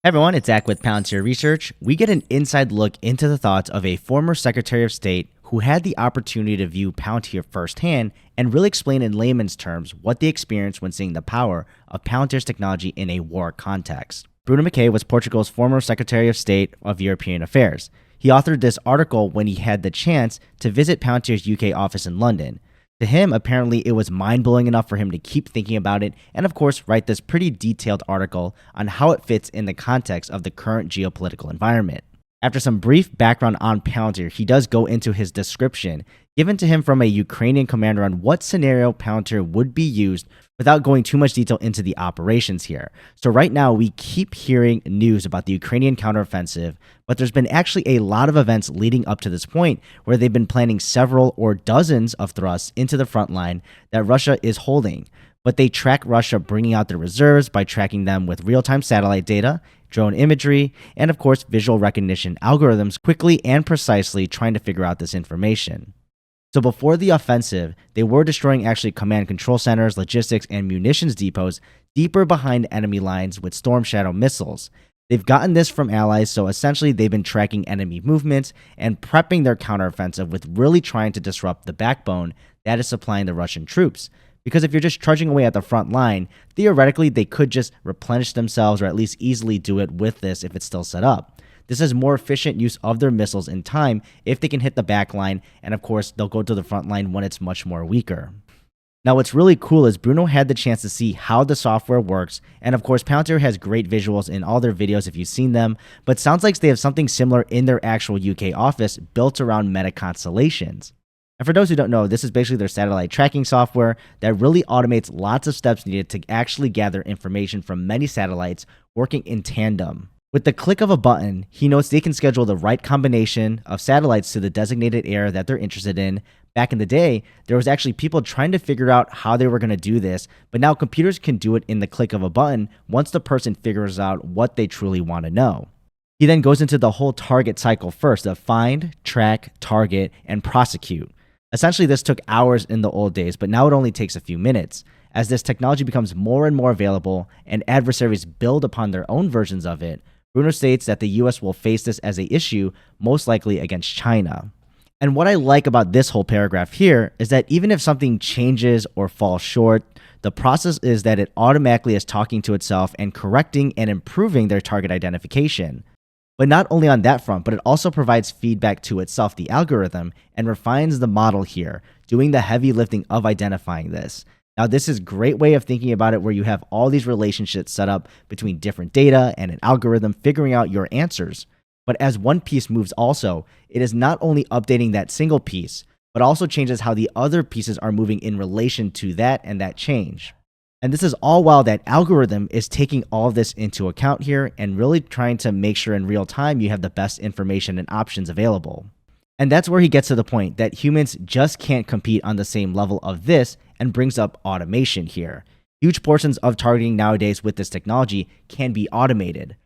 Hey everyone, it's Zach with Palantir Research. We get an inside look into the thoughts of a former Secretary of State who had the opportunity to view Palantir firsthand and really explain in layman's terms what they experienced when seeing the power of Palantir's technology in a war context. Bruno Mackay was Portugal's former Secretary of State of European Affairs. He authored this article when he had the chance to visit Palantir's UK office in London. To him, apparently, it was mind-blowing enough for him to keep thinking about it and, of course, write this pretty detailed article on how it fits in the context of the current geopolitical environment. After some brief background on Palantir, he does go into his description given to him from a Ukrainian commander on what scenario Palantir would be used without going too much detail into the operations here. So right now, we keep hearing news about the Ukrainian counteroffensive, but there's been actually a lot of events leading up to this point where they've been planning several or dozens of thrusts into the front line that Russia is holding. But they track Russia bringing out their reserves by tracking them with real-time satellite data, drone imagery, and of course visual recognition algorithms quickly and precisely trying to figure out this information. So before the offensive, they were destroying actually command control centers, logistics, and munitions depots deeper behind enemy lines with Storm Shadow missiles. They've gotten this from allies, so essentially they've been tracking enemy movements and prepping their counteroffensive with really trying to disrupt the backbone that is supplying the Russian troops. Because if you're just trudging away at the front line, theoretically they could just replenish themselves or at least easily do it with this if it's still set up. This is more efficient use of their missiles in time if they can hit the back line, and of course, they'll go to the front line when it's much more weaker. Now, what's really cool is Bruno had the chance to see how the software works, and of course, Palantir has great visuals in all their videos if you've seen them, but sounds like they have something similar in their actual UK office built around meta constellations. And for those who don't know, this is basically their satellite tracking software that really automates lots of steps needed to actually gather information from many satellites working in tandem. With the click of a button, he notes they can schedule the right combination of satellites to the designated area that they're interested in. Back in the day, there was actually people trying to figure out how they were going to do this, but now computers can do it in the click of a button once the person figures out what they truly want to know. He then goes into the whole target cycle first of find, track, target, and prosecute. Essentially, this took hours in the old days, but now it only takes a few minutes. As this technology becomes more and more available and adversaries build upon their own versions of it, Bruno states that the US will face this as an issue, most likely against China. And what I like about this whole paragraph here is that even if something changes or falls short, the process is that it automatically is talking to itself and correcting and improving their target identification. But not only on that front, but it also provides feedback to itself, the algorithm, and refines the model here, doing the heavy lifting of identifying this. Now, this is a great way of thinking about it where you have all these relationships set up between different data and an algorithm figuring out your answers. But as one piece moves also, it is not only updating that single piece, but also changes how the other pieces are moving in relation to that and that change. And this is all while that algorithm is taking all of this into account here and really trying to make sure in real time you have the best information and options available. And that's where he gets to the point that humans just can't compete on the same level of this and brings up automation here. Huge portions of targeting nowadays with this technology can be automated.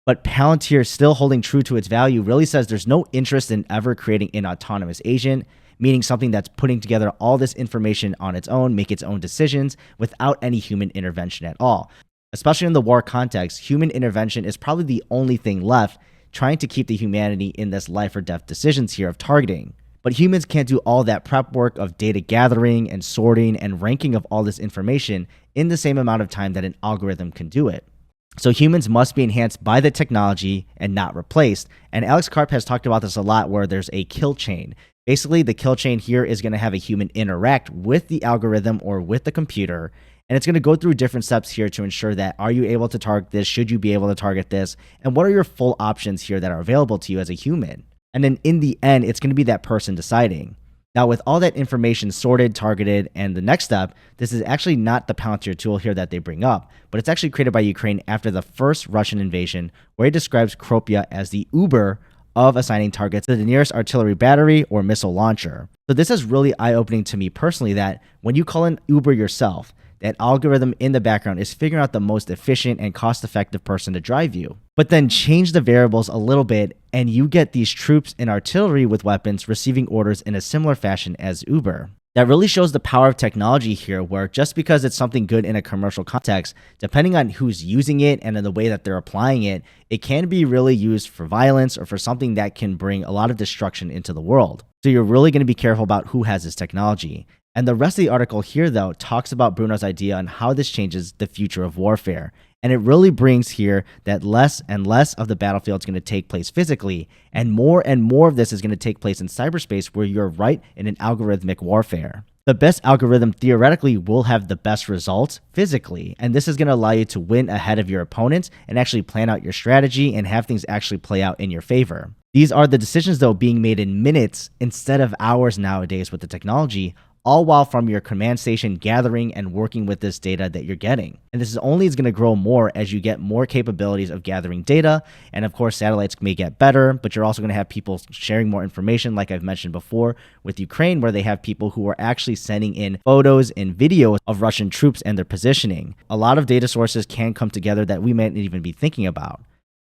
But Palantir, still holding true to its value, really says there's no interest in ever creating an autonomous agent, meaning something that's putting together all this information on its own, make its own decisions without any human intervention at all. Especially in the war context, human intervention is probably the only thing left trying to keep the humanity in this life or death decisions here of targeting. But humans can't do all that prep work of data gathering and sorting and ranking of all this information in the same amount of time that an algorithm can do it. So humans must be enhanced by the technology and not replaced. And Alex Karp has talked about this a lot where there's a kill chain. Basically, the kill chain here is going to have a human interact with the algorithm or with the computer. And it's going to go through different steps here to ensure that are you able to target this? Should you be able to target this? And what are your full options here that are available to you as a human? And then in the end, it's going to be that person deciding. Now, with all that information sorted, targeted, and the next step, this is actually not the Palantir tool here that they bring up, but it's actually created by Ukraine after the first Russian invasion, where it describes Cropia as the Uber of assigning targets to the nearest artillery battery or missile launcher. So this is really eye-opening to me personally that when you call in Uber yourself, that algorithm in the background is figuring out the most efficient and cost-effective person to drive you. But then change the variables a little bit and you get these troops and artillery with weapons receiving orders in a similar fashion as Uber. That really shows the power of technology here, where just because it's something good in a commercial context, depending on who's using it and in the way that they're applying it, it can be really used for violence or for something that can bring a lot of destruction into the world. So you're really going to be careful about who has this technology. And the rest of the article here, though, talks about Bruno's idea on how this changes the future of warfare. And it really brings here that less and less of the battlefield is going to take place physically, and more of this is going to take place in cyberspace, where you're right in an algorithmic warfare. The best algorithm theoretically will have the best results physically, and this is going to allow you to win ahead of your opponents and actually plan out your strategy and have things actually play out in your favor. These are the decisions, though, being made in minutes instead of hours nowadays with the technology, all while from your command station gathering and working with this data that you're getting. And this is only going to grow more as you get more capabilities of gathering data. And of course, satellites may get better, but you're also going to have people sharing more information, like I've mentioned before with Ukraine, where they have people who are actually sending in photos and videos of Russian troops and their positioning. A lot of data sources can come together that we might not even be thinking about.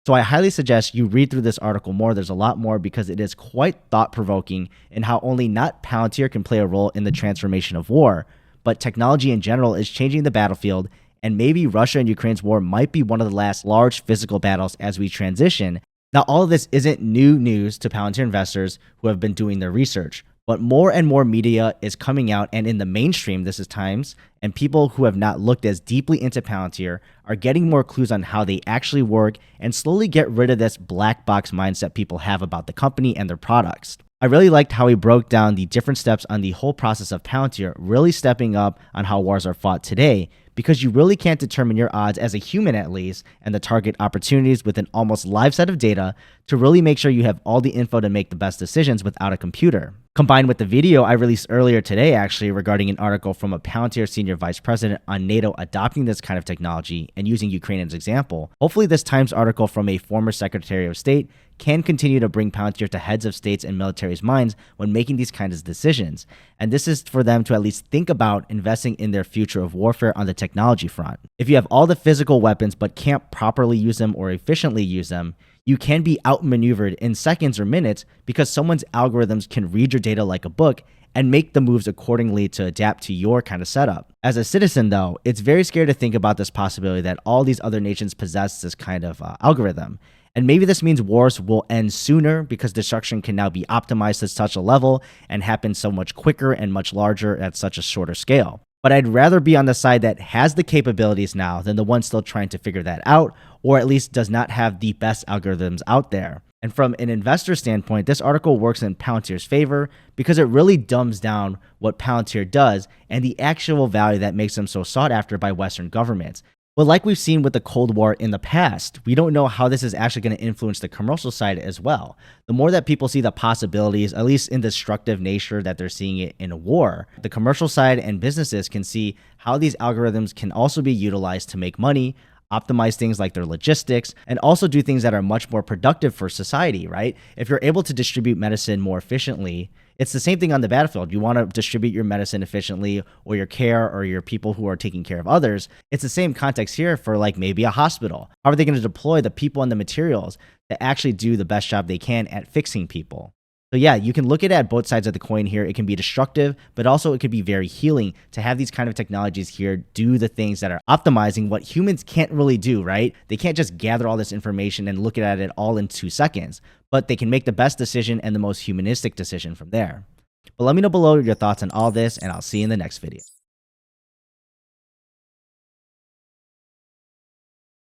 So I highly suggest you read through this article more. There's a lot more because it is quite thought-provoking in how only not Palantir can play a role in the transformation of war, but technology in general is changing the battlefield, and maybe Russia and Ukraine's war might be one of the last large physical battles as we transition. Now, all of this isn't new news to Palantir investors who have been doing their research, but more and more media is coming out, and in the mainstream, this is times, and people who have not looked as deeply into Palantir are getting more clues on how they actually work and slowly get rid of this black box mindset people have about the company and their products. I really liked how he broke down the different steps on the whole process of Palantir, really stepping up on how wars are fought today, because you really can't determine your odds as a human at least and the target opportunities with an almost live set of data to really make sure you have all the info to make the best decisions without a computer. Combined with the video I released earlier today actually regarding an article from a Palantir senior vice president on NATO adopting this kind of technology and using Ukraine as an example, hopefully this Times article from a former Secretary of State can continue to bring Palantir to heads of states and military's minds when making these kinds of decisions. And this is for them to at least think about investing in their future of warfare on the technology front. If you have all the physical weapons but can't properly use them or efficiently use them, you can be outmaneuvered in seconds or minutes because someone's algorithms can read your data like a book and make the moves accordingly to adapt to your kind of setup. As a citizen, though, it's very scary to think about this possibility that all these other nations possess this kind of algorithm. And maybe this means wars will end sooner because destruction can now be optimized to such a level and happen so much quicker and much larger at such a shorter scale. But I'd rather be on the side that has the capabilities now than the one still trying to figure that out, or at least does not have the best algorithms out there. And from an investor standpoint, this article works in Palantir's favor because it really dumbs down what Palantir does and the actual value that makes them so sought after by Western governments. But like we've seen with the Cold War in the past, we don't know how this is actually going to influence the commercial side as well. The more that people see the possibilities, at least in the destructive nature that they're seeing it in a war, the commercial side and businesses can see how these algorithms can also be utilized to make money, optimize things like their logistics, and also do things that are much more productive for society, right? If you're able to distribute medicine more efficiently, it's the same thing on the battlefield. You want to distribute your medicine efficiently, or your care, or your people who are taking care of others. It's the same context here for like maybe a hospital. How are they going to deploy the people and the materials to actually do the best job they can at fixing people? So yeah, you can look at both sides of the coin here. It can be destructive, but also it could be very healing to have these kind of technologies here do the things that are optimizing what humans can't really do, right? They can't just gather all this information and look at it all in 2 seconds, but they can make the best decision and the most humanistic decision from there. But let me know below your thoughts on all this, and I'll see you in the next video.